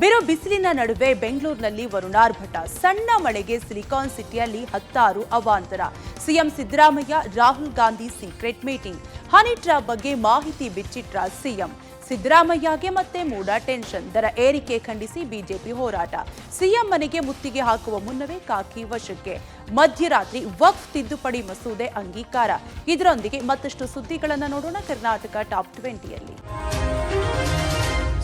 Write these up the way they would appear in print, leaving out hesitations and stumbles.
ಬಿರು ಬಿಸಿಲಿನ ನಡುವೆ ಬೆಂಗಳೂರಿನಲ್ಲಿ ವರುಣಾರ್ಭಟ. ಸಣ್ಣ ಮಳೆಗೆ ಸಿಲಿಕಾನ್ ಸಿಟಿಯಲ್ಲಿ ಹತ್ತಾರು ಅವಾಂತರ. CM Siddaramaiah Rahul Gandhi secret meeting. Honey trap ಬಗ್ಗೆ ಮಾಹಿತಿ ಬಿಚ್ಚಿಟ್ರ ಸಿಎಂ. ಸಿದ್ದರಾಮಯ್ಯಗೆ ಮತ್ತೆ ಮೂಡ ಟೆನ್ಷನ್. ದರ ಏರಿಕೆ ಖಂಡಿಸಿ ಬಿಜೆಪಿ ಹೋರಾಟ. ಸಿಎಂ ಮನೆಗೆ ಮುತ್ತಿಗೆ ಹಾಕುವ ಮುನ್ನವೇ ಖಾಕಿ ವಶಕ್ಕೆ. ಮಧ್ಯರಾತ್ರಿ ವಕ್ಫ್ ತಿದ್ದುಪಡಿ ಮಸೂದೆ ಅಂಗೀಕಾರ. ಇದರೊಂದಿಗೆ ಮತ್ತಷ್ಟು ಸುದ್ದಿಗಳನ್ನು ನೋಡೋಣ ಕರ್ನಾಟಕ ಟಾಪ್ 20ಯಲ್ಲಿ.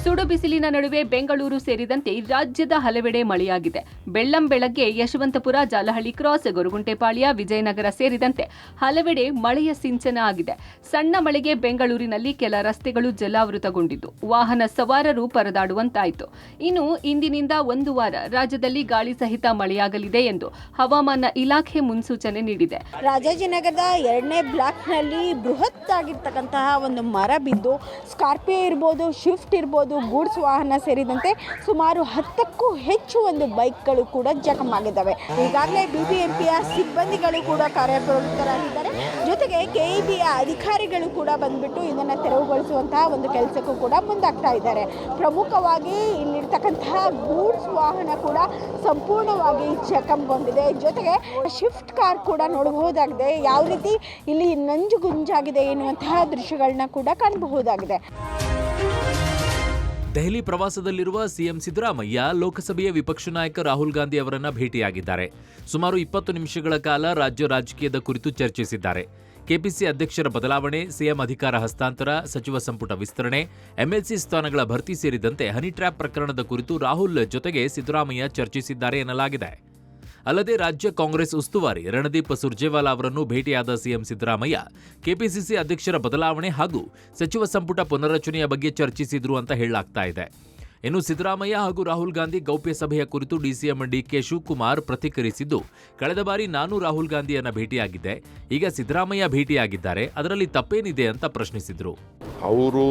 ಸುಡು ಬಿಸಿಲಿನ ನಡುವೆ ಬೆಂಗಳೂರು ಸೇರಿದಂತೆ ರಾಜ್ಯದ ಹಲವೆಡೆ ಮಳೆಯಾಗಿದೆ. ಬೆಳ್ಳಂಬೆಳಗ್ಗೆ ಯಶವಂತಪುರ, ಜಾಲಹಳ್ಳಿ ಕ್ರಾಸ್, ಗೊರಗುಂಟೆಪಾಳ್ಯ, ವಿಜಯನಗರ ಸೇರಿದಂತೆ ಹಲವೆಡೆ ಮಳೆಯ ಸಿಂಚನ ಆಗಿದೆ. ಸಣ್ಣ ಮಳೆಗೆ ಬೆಂಗಳೂರಿನಲ್ಲಿ ಕೆಲ ರಸ್ತೆಗಳು ಜಲಾವೃತಗೊಂಡಿದ್ದು ವಾಹನ ಸವಾರರು ಪರದಾಡುವಂತಾಯಿತು. ಇನ್ನು ಇಂದಿನಿಂದ ಒಂದು ವಾರ ರಾಜ್ಯದಲ್ಲಿ ಗಾಳಿ ಸಹಿತ ಮಳೆಯಾಗಲಿದೆ ಎಂದು ಹವಾಮಾನ ಇಲಾಖೆ ಮುನ್ಸೂಚನೆ ನೀಡಿದೆ. ರಾಜಾಜಿನಗರದ 2ನೇ ಬ್ಲಾಕ್ನಲ್ಲಿ ಬೃಹತ್ ಆಗಿರ್ತಕ್ಕಂತಹ ಒಂದು ಮರ ಬಿದ್ದು ಸ್ಕಾರ್ಪಿಯೋ ಇರ್ಬೋದು, ಶಿಫ್ಟ್ ಇರ್ಬೋದು, ಗೂಡ್ಸ್ ವಾಹನ ಸೇರಿದಂತೆ ಸುಮಾರು 10ಕ್ಕೂ ಹೆಚ್ಚು ಒಂದು ಬೈಕ್ಗಳು ಕೂಡ ಜಖಮಾಗಿದ್ದಾವೆ. ಈಗಾಗಲೇ ಬಿಬಿಎಂಪಿಯ ಸಿಬ್ಬಂದಿಗಳು ಕೂಡ ಕಾರ್ಯಪ್ರವೃತ್ತರಾಗಿದ್ದಾರೆ. ಜೊತೆಗೆ ಕೆಇಬಿಯ ಅಧಿಕಾರಿಗಳು ಕೂಡ ಬಂದ್ಬಿಟ್ಟು ಇದನ್ನು ತೆರವುಗೊಳಿಸುವಂತಹ ಒಂದು ಕೆಲಸಕ್ಕೂ ಕೂಡ ಮುಂದಾಗ್ತಾ ಇದ್ದಾರೆ. ಪ್ರಮುಖವಾಗಿ ಇಲ್ಲಿರ್ತಕ್ಕಂತಹ ಗೂಡ್ಸ್ ವಾಹನ ಕೂಡ ಸಂಪೂರ್ಣವಾಗಿ ಜಖಂಗೊಂಡಿದೆ. ಜೊತೆಗೆ ಶಿಫ್ಟ್ ಕಾರ್ ಕೂಡ ನೋಡಬಹುದಾಗಿದೆ. ಯಾವ ರೀತಿ ಇಲ್ಲಿ ನಂಜುಗುಂಜಾಗಿದೆ ಎನ್ನುವಂತಹ ದೃಶ್ಯಗಳನ್ನ ಕೂಡ ಕಾಣಬಹುದಾಗಿದೆ. ದೆಹಲಿ ಪ್ರವಾಸದಲ್ಲಿರುವ ಸಿಎಂ ಸಿದ್ದರಾಮಯ್ಯ ಲೋಕಸಭೆಯ ವಿಪಕ್ಷ ನಾಯಕ ರಾಹುಲ್ ಗಾಂಧಿ ಅವರನ್ನ ಭೇಟಿಯಾಗಿದ್ದಾರೆ. ಸುಮಾರು 20 ನಿಮಿಷಗಳ ಕಾಲ ರಾಜ್ಯ ರಾಜಕೀಯದ ಕುರಿತು ಚರ್ಚಿಸಿದ್ದಾರೆ. ಕೆಪಿಸಿ ಅಧ್ಯಕ್ಷರ ಬದಲಾವಣೆ, ಸಿಎಂ ಅಧಿಕಾರ ಹಸ್ತಾಂತರ, ಸಚಿವ ಸಂಪುಟ ವಿಸ್ತರಣೆ, ಎಂಎಲ್ಸಿ ಸ್ಥಾನಗಳ ಭರ್ತಿ ಸೇರಿದಂತೆ ಹನಿ ಟ್ರ್ಯಾಪ್ ಪ್ರಕರಣದ ಕುರಿತು ರಾಹುಲ್ ಜೊತೆಗೆ ಸಿದ್ದರಾಮಯ್ಯ ಚರ್ಚಿಸಿದ್ದಾರೆ ಎನ್ನಲಾಗಿದೆ. ಅಲ್ಲದೆ ರಾಜ್ಯ ಕಾಂಗ್ರೆಸ್ ಉಸ್ತುವಾರಿ ರಣದೀಪ್ ಸುರ್ಜೇವಾಲಾ ಅವರನ್ನು ಭೇಟಿಯಾದ ಸಿಎಂ ಸಿದ್ದರಾಮಯ್ಯ ಕೆಪಿಸಿಸಿ ಅಧ್ಯಕ್ಷರ ಬದಲಾವಣೆ ಹಾಗೂ ಸಚಿವ ಸಂಪುಟ ಪುನರ್ರಚನೆಯ ಬಗ್ಗೆ ಚರ್ಚಿಸಿದ್ರು ಅಂತ ಹೇಳಲಾಗ್ತಾ ಇದೆ. ಇನ್ನು ಸಿದ್ದರಾಮಯ್ಯ ಹಾಗೂ ರಾಹುಲ್ ಗಾಂಧಿ ಗೌಪ್ಯ ಸಭೆಯ ಕುರಿತು ಡಿಸಿಎಂ ಡಿಕೆ ಶಿವಕುಮಾರ್ ಪ್ರತಿಕ್ರಿಯಿಸಿದ್ದು, ಕಳೆದ ಬಾರಿ ನಾನು ರಾಹುಲ್ ಗಾಂಧಿಯನ್ನ ಭೇಟಿಯಾಗಿದ್ದೆ, ಈಗ ಸಿದ್ದರಾಮಯ್ಯ ಭೇಟಿಯಾಗಿದ್ದಾರೆ, ಅದರಲ್ಲಿ ತಪ್ಪೇನಿದೆ ಅಂತ ಪ್ರಶ್ನಿಸಿದ್ರು. ಅವರು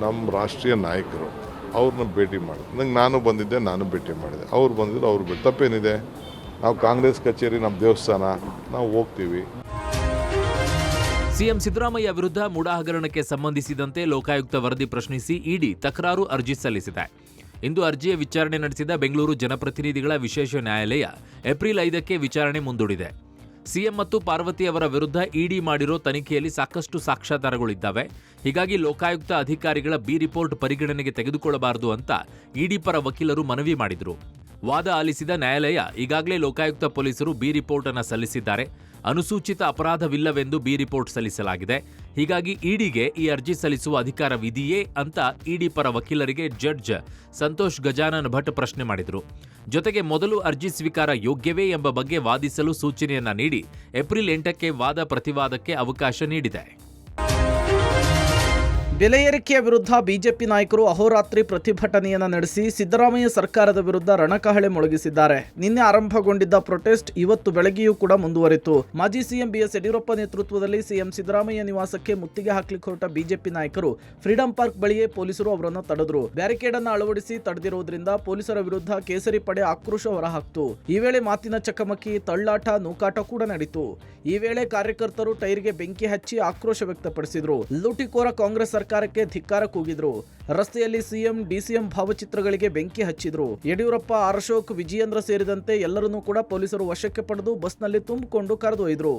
ನಮ್ಮ ರಾಷ್ಟ್ರೀಯ ನಾಯಕರು, ಅವ್ರನ್ನ ಭೇಟಿ ಮಾಡಿದೆ. ನಂಗೆ ನಾನು ಬಂದಿದ್ದೆ, ನಾನು ಭೇಟಿ ಮಾಡಿದೆ. ಅವ್ರು ಬಂದಿದ್ರು, ಅವ್ರು ಭೇಟಿ. ತಪ್ಪೇನಿದೆ? ನಾವು ಕಾಂಗ್ರೆಸ್ ಕಚೇರಿ, ನಮ್ಮ ದೇವಸ್ಥಾನ, ನಾವು ಹೋಗ್ತೀವಿ. ಸಿಎಂ ಸಿದ್ದರಾಮಯ್ಯ ವಿರುದ್ಧ ಮೂಡ ಹಗರಣಕ್ಕೆ ಸಂಬಂಧಿಸಿದಂತೆ ಲೋಕಾಯುಕ್ತ ವರದಿ ಪ್ರಶ್ನಿಸಿ ಇಡಿ ತಕರಾರು ಅರ್ಜಿ ಸಲ್ಲಿಸಿದೆ. ಇಂದು ಅರ್ಜಿಯ ವಿಚಾರಣೆ ನಡೆಸಿದ ಬೆಂಗಳೂರು ಜನಪ್ರತಿನಿಧಿಗಳ ವಿಶೇಷ ನ್ಯಾಯಾಲಯ ಏಪ್ರಿಲ್ 5ಕ್ಕೆ ವಿಚಾರಣೆ ಮುಂದೂಡಿದೆ. ಸಿಎಂ ಮತ್ತು ಪಾರ್ವತಿ ಅವರ ವಿರುದ್ಧ ಇಡಿ ಮಾಡಿರೋ ತನಿಖೆಯಲ್ಲಿ ಸಾಕಷ್ಟು ಸಾಕ್ಷ್ಯಾಧಾರಗಳಿದ್ದಾವೆ. ಹೀಗಾಗಿ ಲೋಕಾಯುಕ್ತ ಅಧಿಕಾರಿಗಳ ಬಿ ರಿಪೋರ್ಟ್ ಪರಿಗಣನೆಗೆ ತೆಗೆದುಕೊಳ್ಳಬಾರದು ಅಂತ ಇಡಿ ಪರ ವಕೀಲರು ಮನವಿ ಮಾಡಿದ್ರು. ವಾದ ಆಲಿಸಿದ ನ್ಯಾಯಾಲಯ ಈಗಾಗಲೇ ಲೋಕಾಯುಕ್ತ ಪೊಲೀಸರು ಬಿ ರಿಪೋರ್ಟ್ ಅನ್ನು ಸಲ್ಲಿಸಿದ್ದಾರೆ. ಅನುಸೂಚಿತ ಅಪರಾಧವಿಲ್ಲವೆಂದು ಬಿ ರಿಪೋರ್ಟ್ ಸಲ್ಲಿಸಲಾಗಿದೆ. ಹೀಗಾಗಿ ಇಡಿಗೆ ಈ ಅರ್ಜಿ ಸಲ್ಲಿಸುವ ಅಧಿಕಾರವಿದೆಯೇ ಅಂತ ಇಡಿ ಪರ ವಕೀಲರಿಗೆ ಜಡ್ಜ್ ಸಂತೋಷ್ ಗಜಾನನ್ ಭಟ್ ಪ್ರಶ್ನೆ ಮಾಡಿದರು. ಜೊತೆಗೆ ಮೊದಲು ಅರ್ಜಿ ಸ್ವೀಕಾರ ಯೋಗ್ಯವೇ ಎಂಬ ಬಗ್ಗೆ ವಾದಿಸಲು ಸೂಚನೆಯನ್ನ ನೀಡಿ ಏಪ್ರಿಲ್ 8ಕ್ಕೆ ವಾದ ಪ್ರತಿವಾದಕ್ಕೆ ಅವಕಾಶ ನೀಡಿದೆ. ಬೆಲೆ ಏರಿಕೆಯ ವಿರುದ್ಧ ಬಿಜೆಪಿ ನಾಯಕರು ಅಹೋರಾತ್ರಿ ಪ್ರತಿಭಟನೆಯನ್ನು ನಡೆಸಿ ಸಿದ್ದರಾಮಯ್ಯ ಸರ್ಕಾರದ ವಿರುದ್ಧ ರಣಕಹಳೆ ಮೊಳಗಿಸಿದ್ದಾರೆ. ನಿನ್ನೆ ಆರಂಭಗೊಂಡಿದ್ದ ಪ್ರೊಟೆಸ್ಟ್ ಇವತ್ತು ಬೆಳಗ್ಗೆಯೂ ಕೂಡ ಮುಂದುವರಿತು. ಮಾಜಿ ಸಿಎಂ ಬಿಎಸ್ ಯಡಿಯೂರಪ್ಪ ನೇತೃತ್ವದಲ್ಲಿ ಸಿಎಂ ಸಿದ್ದರಾಮಯ್ಯ ನಿವಾಸಕ್ಕೆ ಮುತ್ತಿಗೆ ಹಾಕಲಿಕ್ಕೆ ಹೊರಟ ಬಿಜೆಪಿ ನಾಯಕರು ಫ್ರೀಡಂ ಪಾರ್ಕ್ ಬಳಿಯೇ ಪೊಲೀಸರು ಅವರನ್ನು ತಡೆದರು. ಬ್ಯಾರಿಕೇಡ್ ಅನ್ನು ಅಳವಡಿಸಿ ತಡೆದಿರುವುದರಿಂದ ಪೊಲೀಸರ ವಿರುದ್ಧ ಕೇಸರಿ ಪಡೆ ಆಕ್ರೋಶ ಹೊರಹಾಕಿತು. ಈ ವೇಳೆ ಮಾತಿನ ಚಕಮಕಿ, ತಳ್ಳಾಟ, ನೂಕಾಟ ಕೂಡ ನಡೆಯಿತು. ಈ ವೇಳೆ ಕಾರ್ಯಕರ್ತರು ಟೈರ್ಗೆ ಬೆಂಕಿ ಹಚ್ಚಿ ಆಕ್ರೋಶ ವ್ಯಕ್ತಪಡಿಸಿದರು. ಲೂಟಿಕೋರ ಕಾಂಗ್ರೆಸ್ ಸರ್ಕಾರಕ್ಕೆ ಧಿಕ್ಕಾರ ಕೂಗಿದ್ರು. ರಸ್ತೆಯಲ್ಲಿ ಸಿಎಂ, ಡಿಸಿಎಂ ಭಾವಚಿತ್ರಗಳಿಗೆ ಬೆಂಕಿ ಹಚ್ಚಿದ್ರು. ಯಡಿಯೂರಪ್ಪ, ಅಶೋಕ್, ವಿಜಯೇಂದ್ರ ಸೇರಿದಂತೆ ಎಲ್ಲರನ್ನೂ ಕೂಡ ಪೊಲೀಸರು ವಶಕ್ಕೆ ಪಡೆದು ಬಸ್ನಲ್ಲಿ ತುಂಬಿಕೊಂಡು ಕರೆದೊಯ್ದರು.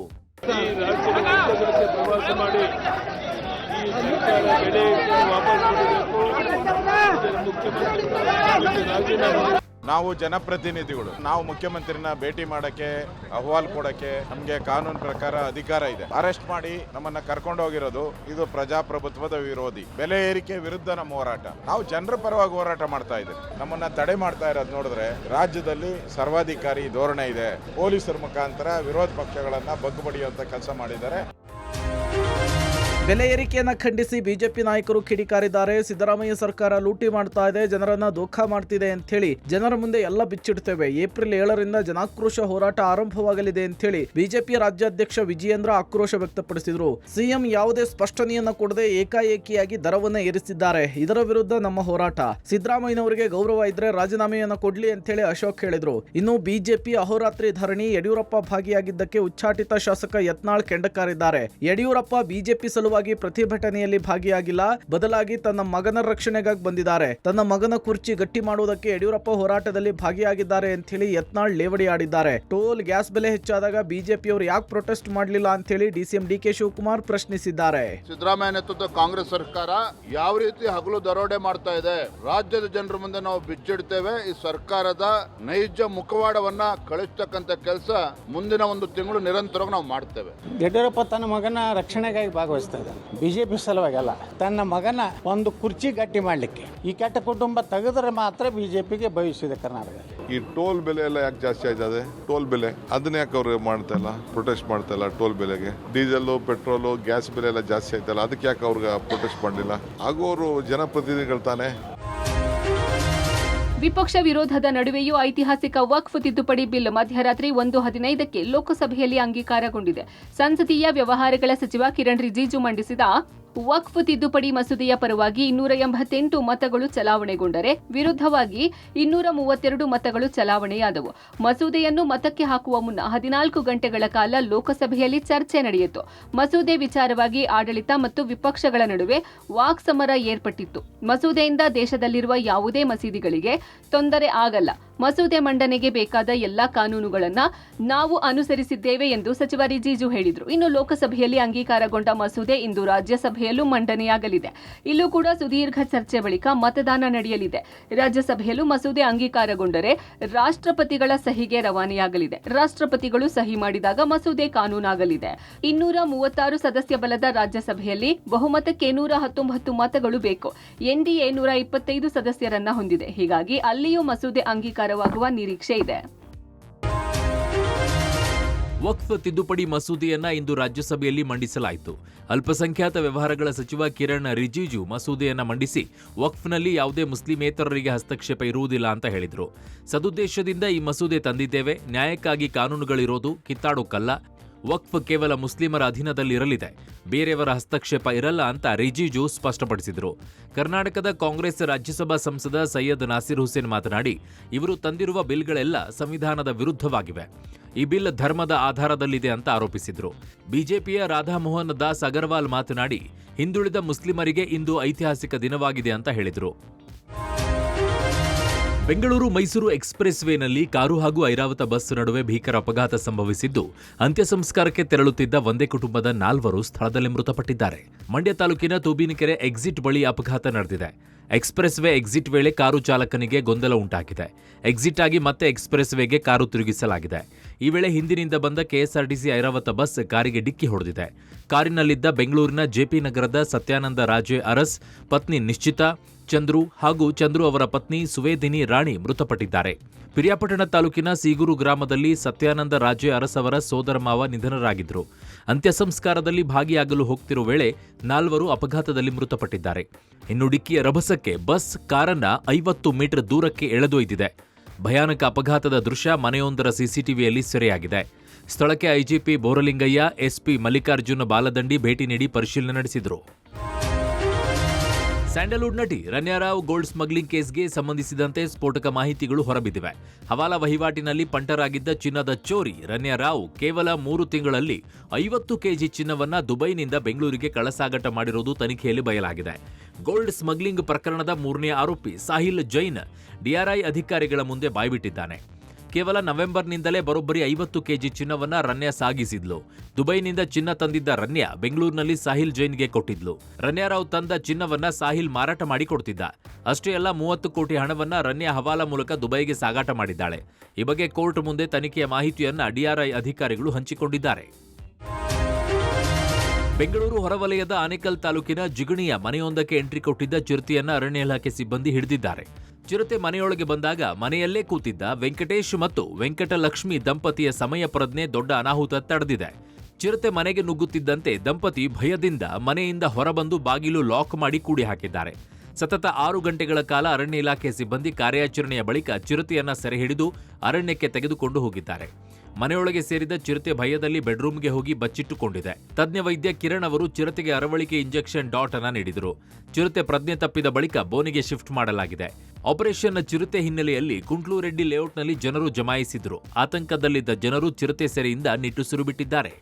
ನಾವು ಜನಪ್ರತಿನಿಧಿಗಳು, ನಾವು ಮುಖ್ಯಮಂತ್ರಿನ ಭೇಟಿ ಮಾಡಕ್ಕೆ, ಅಹವಾಲು ಕೊಡಕ್ಕೆ ನಮಗೆ ಕಾನೂನು ಪ್ರಕಾರ ಅಧಿಕಾರ ಇದೆ. ಅರೆಸ್ಟ್ ಮಾಡಿ ನಮ್ಮನ್ನ ಕರ್ಕೊಂಡು ಹೋಗಿರೋದು ಇದು ಪ್ರಜಾಪ್ರಭುತ್ವದ ವಿರೋಧಿ. ಬೆಲೆ ಏರಿಕೆ ವಿರುದ್ಧ ನಮ್ಮ ಹೋರಾಟ. ನಾವು ಜನರ ಪರವಾಗಿ ಹೋರಾಟ ಮಾಡ್ತಾ ಇದ್ದೀವಿ. ನಮ್ಮನ್ನ ತಡೆ ಮಾಡ್ತಾ ಇರೋದು ನೋಡಿದ್ರೆ ರಾಜ್ಯದಲ್ಲಿ ಸರ್ವಾಧಿಕಾರಿ ಧೋರಣೆ ಇದೆ. ಪೊಲೀಸರ ಮುಖಾಂತರ ವಿರೋಧ ಪಕ್ಷಗಳನ್ನ ಬಗ್ಗುಬಡಿಯುವಂತ ಕೆಲಸ ಮಾಡಿದ್ದಾರೆ. ಬೆಲೆ ಏರಿಕೆಯನ್ನು ಖಂಡಿಸಿ ಬಿಜೆಪಿ ನಾಯಕರು ಕಿಡಿಕಾರಿದ್ದಾರೆ. ಸಿದ್ದರಾಮಯ್ಯ ಸರ್ಕಾರ ಲೂಟಿ ಮಾಡ್ತಾ ಇದೆ, ಜನರನ್ನ ಧೋಖಾ ಮಾಡ್ತಿದೆ ಅಂತ ಹೇಳಿ ಜನರ ಮುಂದೆ ಎಲ್ಲ ಬಿಚ್ಚಿಡ್ತೇವೆ. ಏಪ್ರಿಲ್ 7ರಿಂದ ಜನಾಕ್ರೋಶ ಹೋರಾಟ ಆರಂಭವಾಗಲಿದೆ ಅಂತ ಹೇಳಿ ಬಿಜೆಪಿ ರಾಜ್ಯಾಧ್ಯಕ್ಷ ವಿಜಯೇಂದ್ರ ಆಕ್ರೋಶ ವ್ಯಕ್ತಪಡಿಸಿದ್ರು. ಸಿಎಂ ಯಾವುದೇ ಸ್ಪಷ್ಟನೆಯನ್ನ ಕೊಡದೆ ಏಕಾಏಕಿಯಾಗಿ ದರವನ್ನ ಏರಿಸಿದ್ದಾರೆ. ಇದರ ವಿರುದ್ಧ ನಮ್ಮ ಹೋರಾಟ. ಸಿದ್ದರಾಮಯ್ಯನವರಿಗೆ ಗೌರವ ಇದ್ರೆ ರಾಜೀನಾಮೆಯನ್ನ ಕೊಡ್ಲಿ ಅಂತ ಹೇಳಿ ಅಶೋಕ್ ಹೇಳಿದ್ರು. ಇನ್ನು ಬಿಜೆಪಿ ಅಹೋರಾತ್ರಿ ಧರಣಿ, ಯಡಿಯೂರಪ್ಪ ಭಾಗಿಯಾಗಿದ್ದಕ್ಕೆ ಉಚ್ಚಾಟಿತ ಶಾಸಕ ಯತ್ನಾಳ್ ಕೆಂಡಕಾರಿದ್ದಾರೆ. ಯಡಿಯೂರಪ್ಪ ಬಿಜೆಪಿ ಸಲುವಾಗಿ ವಿರುದ್ಧವಾಗಿ ಪ್ರತಿಭಟನೆಯಲ್ಲಿ ಭಾಗಿಯಾಗಿಲ್ಲ, ಬದಲಾಗಿ ತನ್ನ ಮಗನ ರಕ್ಷಣೆಗಾಗಿ ಬಂದಿದ್ದಾರೆ. ತನ್ನ ಮಗನ ಕುರ್ಚಿ ಗಟ್ಟಿ ಮಾಡುವುದಕ್ಕೆ ಯಡಿಯೂರಪ್ಪ ಹೋರಾಟದಲ್ಲಿ ಭಾಗಿಯಾಗಿದ್ದಾರೆ ಅಂತ ಹೇಳಿ ಯತ್ನಾಳ್ ಲೇವಡಿ ಆಡಿದ್ದಾರೆ. ಟೋಲ್ ಗ್ಯಾಸ್ ಬೆಲೆ ಹೆಚ್ಚಾದಾಗ ಬಿಜೆಪಿಯವರು ಯಾಕೆ ಪ್ರೊಟೆಸ್ಟ್ ಮಾಡಲಿಲ್ಲ ಅಂತ ಹೇಳಿ ಡಿಸಿಎಂ ಡಿಕೆ ಶಿವಕುಮಾರ್ ಪ್ರಶ್ನಿಸಿದ್ದಾರೆ. ಸಿದ್ದರಾಮಯ್ಯ ನೇತೃತ್ವದ ಕಾಂಗ್ರೆಸ್ ಸರ್ಕಾರ ಯಾವ ರೀತಿ ಹಗಲು ದರೋಡೆ ಮಾಡ್ತಾ ಇದೆ, ರಾಜ್ಯದ ಜನರ ಮುಂದೆ ನಾವು ಬಿಚ್ಚಿಡ್ತೇವೆ. ಈ ಸರ್ಕಾರದ ನೈಜ ಮುಖವಾಡವನ್ನ ಕಳಿಸ್ತಕ್ಕಂಥ ಕೆಲಸ ಮುಂದಿನ ಒಂದು ತಿಂಗಳು ನಿರಂತರವಾಗಿ ನಾವು ಮಾಡ್ತೇವೆ. ಯಡಿಯೂರಪ್ಪ ತನ್ನ ಮಗನ ರಕ್ಷಣೆಗಾಗಿ ಭಾಗವಹಿಸ್ತಾ ಇದ್ದಾರೆ. ಬಿಜೆಪಿ ಸಲುವಾಗಿ ಅಲ್ಲ, ತನ್ನ ಮಗನ ಒಂದು ಕುರ್ಚಿ ಗಟ್ಟಿ ಮಾಡಲಿಕ್ಕೆ. ಈ ಕೆಟ್ಟ ಕುಟುಂಬ ತೆಗೆದ್ರೆ ಮಾತ್ರ ಬಿಜೆಪಿಗೆ ಭವಿಷ್ಯ ಇದೆ ಕರ್ನಾಟಕ. ಈ ಟೋಲ್ ಬೆಲೆ ಎಲ್ಲ ಯಾಕೆ ಜಾಸ್ತಿ ಆಯ್ತದೆ? ಟೋಲ್ ಬೆಲೆ ಅದನ್ನ ಯಾಕೆ ಅವ್ರು ಮಾಡ್ತಾ ಇಲ್ಲ, ಪ್ರೊಟೆಸ್ಟ್ ಮಾಡ್ತಾ ಇಲ್ಲ? ಟೋಲ್ ಬೆಲೆಗೆ ಡೀಸೆಲ್, ಪೆಟ್ರೋಲು, ಗ್ಯಾಸ್ ಬೆಲೆ ಎಲ್ಲ ಜಾಸ್ತಿ ಆಯ್ತಲ್ಲ, ಅದಕ್ಕೆ ಯಾಕೆ ಅವ್ರಿಗೆ ಪ್ರೊಟೆಸ್ಟ್ ಮಾಡಲಿಲ್ಲ? ಹಾಗೂ ಅವರು ಜನಪ್ರತಿನಿಧಿಗಳು ತಾನೆ. ವಿಪಕ್ಷ ವಿರೋಧದ ನಡುವೆಯೂ ಐತಿಹಾಸಿಕ ವಕ್ಫ್ ತಿದ್ದುಪಡಿ ಬಿಲ್ ಮಧ್ಯರಾತ್ರಿ 1:15ಕ್ಕೆ ಲೋಕಸಭೆಯಲ್ಲಿ ಅಂಗೀಕಾರಗೊಂಡಿದೆ. ಸಂಸದೀಯ ವ್ಯವಹಾರಗಳ ಸಚಿವ ಕಿರಣ್ ರಿಜಿಜು ಮಂಡಿಸಿದ ವಕ್ಫ್ ತಿದ್ದುಪಡಿ ಮಸೂದೆಯ ಪರವಾಗಿ 288 ಮತಗಳು ಚಲಾವಣೆಗೊಂಡರೆ ವಿರುದ್ಧವಾಗಿ 232 ಮತಗಳು ಚಲಾವಣೆಯಾದವು. ಮಸೂದೆಯನ್ನು ಮತಕ್ಕೆ ಹಾಕುವ ಮುನ್ನ 14 ಗಂಟೆಗಳ ಕಾಲ ಲೋಕಸಭೆಯಲ್ಲಿ ಚರ್ಚೆ ನಡೆಯಿತು. ಮಸೂದೆ ವಿಚಾರವಾಗಿ ಆಡಳಿತ ಮತ್ತು ವಿಪಕ್ಷಗಳ ನಡುವೆ ವಾಕ್ಸಮರ ಏರ್ಪಟ್ಟಿತ್ತು. ಮಸೂದೆಯಿಂದ ದೇಶದಲ್ಲಿರುವ ಯಾವುದೇ ಮಸೀದಿಗಳಿಗೆ ತೊಂದರೆ ಆಗಲ್ಲ. ಮಸೂದೆ ಮಂಡನೆಗೆ ಬೇಕಾದ ಎಲ್ಲಾ ಕಾನೂನುಗಳನ್ನು ನಾವು ಅನುಸರಿಸಿದ್ದೇವೆ ಎಂದು ಸಚಿವ ರಿಜಿಜು ಹೇಳಿದರು. ಇನ್ನು ಲೋಕಸಭೆಯಲ್ಲಿ ಅಂಗೀಕಾರಗೊಂಡ ಮಸೂದೆ ಇಂದು ರಾಜ್ಯಸಭೆಯಲ್ಲೂ ಮಂಡನೆಯಾಗಲಿದೆ. ಇಲ್ಲೂ ಕೂಡ ಸುದೀರ್ಘ ಚರ್ಚೆ ಬಳಿಕ ಮತದಾನ ನಡೆಯಲಿದೆ. ರಾಜ್ಯಸಭೆಯಲ್ಲೂ ಮಸೂದೆ ಅಂಗೀಕಾರಗೊಂಡರೆ ರಾಷ್ಟ್ರಪತಿಗಳ ಸಹಿಗೆ ರವಾನೆಯಾಗಲಿದೆ. ರಾಷ್ಟ್ರಪತಿಗಳು ಸಹಿ ಮಾಡಿದಾಗ ಮಸೂದೆ ಕಾನೂನಾಗಲಿದೆ. 236 ಸದಸ್ಯ ಬಲದ ರಾಜ್ಯಸಭೆಯಲ್ಲಿ ಬಹುಮತಕ್ಕೆ 119 ಮತಗಳು ಬೇಕು. ಎನ್ಡಿಎ 125 ಸದಸ್ಯರನ್ನ ಹೊಂದಿದೆ. ಹೀಗಾಗಿ ಅಲ್ಲಿಯೂ ಮಸೂದೆ ಅಂಗೀಕಾರವಾಗುವ ನಿರೀಕ್ಷೆ ಇದೆ. ವಕ್ಫ್ ತಿದ್ದುಪಡಿ ಮಸೂದೆಯನ್ನ ಇಂದು ರಾಜ್ಯಸಭೆಯಲ್ಲಿ ಮಂಡಿಸಲಾಯಿತು. ಅಲ್ಪಸಂಖ್ಯಾತ ವ್ಯವಹಾರಗಳ ಸಚಿವ ಕಿರಣ್ ರಿಜಿಜು ಮಸೂದೆಯನ್ನ ಮಂಡಿಸಿ ವಕ್ಫ್ನಲ್ಲಿ ಯಾವುದೇ ಮುಸ್ಲಿಮೇತರರಿಗೆ ಹಸ್ತಕ್ಷೇಪ ಇರುವುದಿಲ್ಲ ಅಂತ ಹೇಳಿದರು. ಸದುದ್ದೇಶದಿಂದ ಈ ಮಸೂದೆ ತಂದಿದ್ದೇವೆ. ನ್ಯಾಯಕ್ಕಾಗಿ ಕಾನೂನುಗಳಿರೋದು ಕಿತ್ತಾಡೋಕ್ಕಲ್ಲ. ವಕ್ಫ್ ಕೇವಲ ಮುಸ್ಲಿಮರ ಅಧೀನದಲ್ಲಿರಲಿದೆ, ಬೇರೆಯವರ ಹಸ್ತಕ್ಷೇಪ ಇರಲ್ಲ ಅಂತ ರಿಜಿಜು ಸ್ಪಷ್ಟಪಡಿಸಿದರು. ಕರ್ನಾಟಕದ ಕಾಂಗ್ರೆಸ್ ರಾಜ್ಯಸಭಾ ಸಂಸದ ಸೈಯದ್ ನಾಸಿರ್ ಹುಸೇನ್ ಮಾತನಾಡಿ, ಇವರು ತಂದಿರುವ ಬಿಲ್ಗಳೆಲ್ಲ ಸಂವಿಧಾನದ ವಿರುದ್ಧವಾಗಿವೆ. ಈ ಬಿಲ್ ಧರ್ಮದ ಆಧಾರದಲ್ಲಿದೆ ಅಂತ ಆರೋಪಿಸಿದ್ರು. ಬಿಜೆಪಿಯ ರಾಧಾಮೋಹನ್ ದಾಸ್ ಅಗರ್ವಾಲ್ ಮಾತನಾಡಿ, ಹಿಂದುಳಿದ ಮುಸ್ಲಿಮರಿಗೆ ಇಂದು ಐತಿಹಾಸಿಕ ದಿನವಾಗಿದೆ ಅಂತ ಹೇಳಿದರು. ಬೆಂಗಳೂರು ಮೈಸೂರು ಎಕ್ಸ್‌ಪ್ರೆಸ್ ವೇನಲ್ಲಿ ಕಾರು ಹಾಗೂ ಐರಾವತ ಬಸ್ ನಡುವೆ ಭೀಕರ ಅಪಘಾತ ಸಂಭವಿಸಿದ್ದು, ಅಂತ್ಯ ಸಂಸ್ಕಾರಕ್ಕೆ ತೆರಳುತ್ತಿದ್ದ ಒಂದೇ ಕುಟುಂಬದ 4 ಸ್ಥಳದಲ್ಲಿ ಮೃತಪಟ್ಟಿದ್ದಾರೆ. ಮಂಡ್ಯ ತಾಲೂಕಿನ ತೂಬಿನಕೆರೆ ಎಕ್ಸಿಟ್ ಬಳಿ ಅಪಘಾತ ನಡೆದಿದೆ. ಎಕ್ಸ್‌ಪ್ರೆಸ್ ವೇ ಎಕ್ಸಿಟ್ ವೇಳೆ ಕಾರು ಚಾಲಕನಿಗೆ ಗೊಂದಲ ಉಂಟಾಗಿದೆ. ಎಕ್ಸಿಟ್ ಆಗಿ ಮತ್ತೆ ಎಕ್ಸ್‌ಪ್ರೆಸ್ ವೇಗೆ ಕಾರು ತಿರುಗಿಸಲಾಗಿದೆ. ಈ ವೇಳೆ ಹಿಂದಿನಿಂದ ಬಂದ ಕೆಎಸ್ಆರ್ಟಿಸಿ ಐರಾವತ ಬಸ್ ಕಾರಿಗೆ ಡಿಕ್ಕಿ ಹೊಡೆದಿದೆ. ಕಾರಿನಲ್ಲಿದ್ದ ಬೆಂಗಳೂರಿನ ಜೆಪಿ ನಗರದ ಸತ್ಯಾನಂದ ರಾಜೆ ಅರಸ್, ಪತ್ನಿ ನಿಶ್ಚಿತಾ, ಚಂದ್ರು ಹಾಗೂ ಚಂದ್ರು ಅವರ ಪತ್ನಿ ಸುವೇದಿನಿ ರಾಣಿ ಮೃತಪಟ್ಟಿದ್ದಾರೆ. ಪಿರಿಯಾಪಟ್ಟಣ ತಾಲೂಕಿನ ಸೀಗೂರು ಗ್ರಾಮದಲ್ಲಿ ಸತ್ಯಾನಂದ ರಾಜೆ ಅರಸ್ ಅವರ ಸೋದರ ಮಾವ ನಿಧನರಾಗಿದ್ದರು. ಅಂತ್ಯ ಸಂಸ್ಕಾರದಲ್ಲಿ ಭಾಗಿಯಾಗಲು ಹೋಗ್ತಿರುವ ವೇಳೆ 4 ಅಪಘಾತದಲ್ಲಿ ಮೃತಪಟ್ಟಿದ್ದಾರೆ. ಇನ್ನು ಡಿಕ್ಕಿಯ ರಭಸಕ್ಕೆ ಬಸ್ ಕಾರನ್ನ 50 ಮೀಟರ್ ದೂರಕ್ಕೆ ಎಳೆದೊಯ್ದಿದೆ. ಭಯಾನಕ ಅಪಘಾತದ ದೃಶ್ಯ ಮನೆಯೊಂದರ ಸಿಸಿಟಿವಿಯಲ್ಲಿ ಸೆರೆಯಾಗಿದೆ. ಸ್ಥಳಕ್ಕೆ ಐಜಿಪಿ ಬೋರಲಿಂಗಯ್ಯ, ಎಸ್ಪಿ ಮಲ್ಲಿಕಾರ್ಜುನ ಬಾಲದಂಡಿ ಭೇಟಿ ನೀಡಿ ಪರಿಶೀಲನೆ ನಡೆಸಿದರು. ಸ್ಯಾಂಡಲ್ವುಡ್ ನಟಿ ರನ್ಯಾ ರಾವ್ ಗೋಲ್ಡ್ ಸ್ಮಗ್ಲಿಂಗ್ ಕೇಸ್ಗೆ ಸಂಬಂಧಿಸಿದಂತೆ ಸ್ಫೋಟಕ ಮಾಹಿತಿಗಳು ಹೊರಬಿದ್ದಿವೆ. ಹವಾಲಾ ವಹಿವಾಟಿನಲ್ಲಿ ಪಂಟರಾಗಿದ್ದ ಚಿನ್ನದ ಚೋರಿ ರನ್ಯಾ ರಾವ್ ಕೇವಲ 3 ತಿಂಗಳಲ್ಲಿ 50 ಕೆಜಿ ಚಿನ್ನವನ್ನ ದುಬೈನಿಂದ ಬೆಂಗಳೂರಿಗೆ ಕಳ್ಳಸಾಗಾಟ ಮಾಡಿರುವುದು ತನಿಖೆಯಲ್ಲಿ ಬಯಲಾಗಿದೆ. ಗೋಲ್ಡ್ ಸ್ಮಗ್ಲಿಂಗ್ ಪ್ರಕರಣದ 3ನೇ ಆರೋಪಿ ಸಾಹಿಲ್ ಜೈನ್ ಡಿಆರ್ಐ ಅಧಿಕಾರಿಗಳ ಮುಂದೆ ಬಾಯ್ಬಿಟ್ಟಿದ್ದಾನೆ. ಕೇವಲ ನವೆಂಬರ್ನಿಂದಲೇ ಬರೋಬ್ಬರಿ 50 ಕೆಜಿ ಚಿನ್ನವನ್ನ ರನ್ಯಾ ಸಾಗಿಸಿದ್ಲು. ದುಬೈನಿಂದ ಚಿನ್ನ ತಂದಿದ್ದ ರನ್ಯಾ ಬೆಂಗಳೂರಿನಲ್ಲಿ ಸಾಹಿಲ್ ಜೈನ್ಗೆ ಕೊಟ್ಟಿದ್ಲು. ರನ್ಯಾ ರಾವ್ ತಂದ ಚಿನ್ನವನ್ನ ಸಾಹಿಲ್ ಮಾರಾಟ ಮಾಡಿ ಕೊಡ್ತಿದ್ದ. ಅಷ್ಟೇ ಅಲ್ಲ, 30 ಕೋಟಿ ಹಣವನ್ನ ರನ್ಯಾ ಹವಾಲಾ ಮೂಲಕ ದುಬೈಗೆ ಸಾಗಾಟ ಮಾಡಿದ್ದಾಳೆ. ಈ ಬಗ್ಗೆ ಕೋರ್ಟ್ ಮುಂದೆ ತನಿಖೆಯ ಮಾಹಿತಿಯನ್ನ ಡಿಆರ್ಐ ಅಧಿಕಾರಿಗಳು ಹಂಚಿಕೊಂಡಿದ್ದಾರೆ. ಬೆಂಗಳೂರು ಹೊರವಲಯದ ಆನೇಕಲ್ ತಾಲೂಕಿನ ಜಿಗಣಿಯ ಮನೆಯೊಂದಕ್ಕೆ ಎಂಟ್ರಿ ಕೊಟ್ಟಿದ್ದ ಚಿರತೆಯನ್ನ ಅರಣ್ಯ ಇಲಾಖೆ ಸಿಬ್ಬಂದಿ ಹಿಡಿದಿದ್ದಾರೆ. ಚಿರತೆ ಮನೆಯೊಳಗೆ ಬಂದಾಗ ಮನೆಯಲ್ಲೇ ಕೂತಿದ್ದ ವೆಂಕಟೇಶ್ ಮತ್ತು ವೆಂಕಟಲಕ್ಷ್ಮಿ ದಂಪತಿಯ ಸಮಯ ಪ್ರಜ್ಞೆ ದೊಡ್ಡ ಅನಾಹುತ ತಡೆದಿದೆ. ಚಿರತೆ ಮನೆಗೆ ನುಗ್ಗುತ್ತಿದ್ದಂತೆ ದಂಪತಿ ಭಯದಿಂದ ಮನೆಯಿಂದ ಹೊರಬಂದು ಬಾಗಿಲು ಲಾಕ್ ಮಾಡಿ ಕೂಡಿ ಹಾಕಿದ್ದಾರೆ. ಸತತ 6 ಗಂಟೆಗಳ ಕಾಲ ಅರಣ್ಯ ಇಲಾಖೆ ಸಿಬ್ಬಂದಿ ಕಾರ್ಯಾಚರಣೆಯ ಬಳಿಕ ಚಿರತೆಯನ್ನ ಸೆರೆ ಹಿಡಿದು ಅರಣ್ಯಕ್ಕೆ ತೆಗೆದುಕೊಂಡು ಹೋಗಿದ್ದಾರೆ. ಮನೆಯೊಳಗೆ ಸೇರಿದ ಚಿರತೆ ಭಯದಲ್ಲಿ ಬೆಡ್ರೂಮ್ಗೆ ಹೋಗಿ ಬಚ್ಚಿಟ್ಟುಕೊಂಡಿದೆ. ತಜ್ಞ ವೈದ್ಯ ಕಿರಣ್ ಅವರು ಚಿರತೆಗೆ ಅರವಳಿಕೆ ಇಂಜೆಕ್ಷನ್ ಡಾಟ್ ಅನ್ನ ನೀಡಿದರು. ಚಿರತೆ ಪ್ರಜ್ಞೆ ತಪ್ಪಿದ ಬಳಿಕ ಬೋನಿಗೆ ಶಿಫ್ಟ್ ಮಾಡಲಾಗಿದೆ. ಆಪರೇಷನ್ ಚಿರತೆ ಹಿನ್ನೆಲೆಯಲ್ಲಿ ಕುಂಟ್ಲೂರೆಡ್ಡಿ ಲೇಔಟ್ನಲ್ಲಿ ಜನರು ಜಮಾಯಿಸಿದ್ರು. ಆತಂಕದಲ್ಲಿದ್ದ ಜನರು ಚಿರತೆ ಸೆರೆಯಿಂದ ನಿಟ್ಟುಸಿರು ಬಿಟ್ಟಿದ್ದಾರೆ.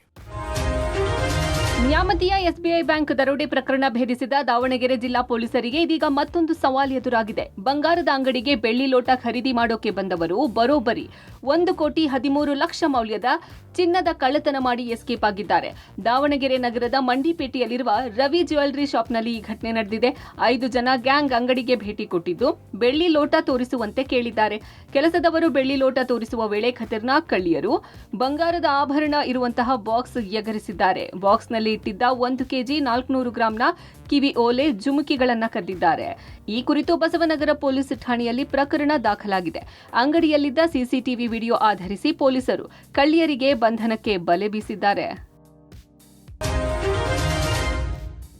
ನ್ಯಾಮತಿಯ ಎಸ್ಬಿಐ ಬ್ಯಾಂಕ್ ದರೋಡೆ ಪ್ರಕರಣ ಭೇದಿಸಿದ ದಾವಣಗೆರೆ ಜಿಲ್ಲಾ ಪೊಲೀಸರಿಗೆ ಇದೀಗ ಮತ್ತೊಂದು ಸವಾಲು ಎದುರಾಗಿದೆ. ಬಂಗಾರದ ಅಂಗಡಿಗೆ ಬೆಳ್ಳಿ ಲೋಟ ಖರೀದಿ ಮಾಡೋಕೆ ಬಂದವರು ಬರೋಬ್ಬರಿ 1,13,00,000 ಮೌಲ್ಯದ ಚಿನ್ನದ ಕಳ್ಳತನ ಮಾಡಿ ಎಸ್ಕೇಪ್ ಆಗಿದ್ದಾರೆ. ದಾವಣಗೆರೆ ನಗರದ ಮಂಡಿಪೇಟೆಯಲ್ಲಿರುವ ರವಿ ಜ್ಯುವೆಲರಿ ಶಾಪ್ನಲ್ಲಿ ಈ ಘಟನೆ ನಡೆದಿದೆ. 5 ಜನ ಗ್ಯಾಂಗ್ ಅಂಗಡಿಗೆ ಭೇಟಿ ಕೊಟ್ಟಿದ್ದು ಬೆಳ್ಳಿ ಲೋಟ ತೋರಿಸುವಂತೆ ಕೇಳಿದ್ದಾರೆ. ಕೆಲಸದವರು ಬೆಳ್ಳಿ ಲೋಟ ತೋರಿಸುವ ವೇಳೆ ಖತರ್ನಾಕ್ ಕಳ್ಳಿಯರು ಬಂಗಾರದ ಆಭರಣ ಇರುವಂತಹ ಬಾಕ್ಸ್ ಎಗರಿಸಿದ್ದಾರೆ. ಬಾಕ್ಸ್ನಲ್ಲಿ ಇಟ್ಟಿದ್ದ 1 ಕೆಜಿ 400 ಗ್ರಾಂನ ಕಿವಿ ಓಲೆ ಜುಮುಕಿಗಳನ್ನ ಕದ್ದಿದ್ದಾರೆ. ಈ ಕುರಿತು ಬಸವನಗರ ಪೊಲೀಸ್ ಠಾಣೆಯಲ್ಲಿ ಪ್ರಕರಣ ದಾಖಲಾಗಿದೆ. ಅಂಗಡಿಯಲ್ಲಿದ್ದ ಸಿಸಿಟಿವಿ ವಿಡಿಯೋ ಆಧರಿಸಿ ಪೊಲೀಸರು ಕಳ್ಳಿಯರಿಗೆ ಬಂಧನಕ್ಕೆ ಬಲೆ ಬೀಸಿದ್ದಾರೆ.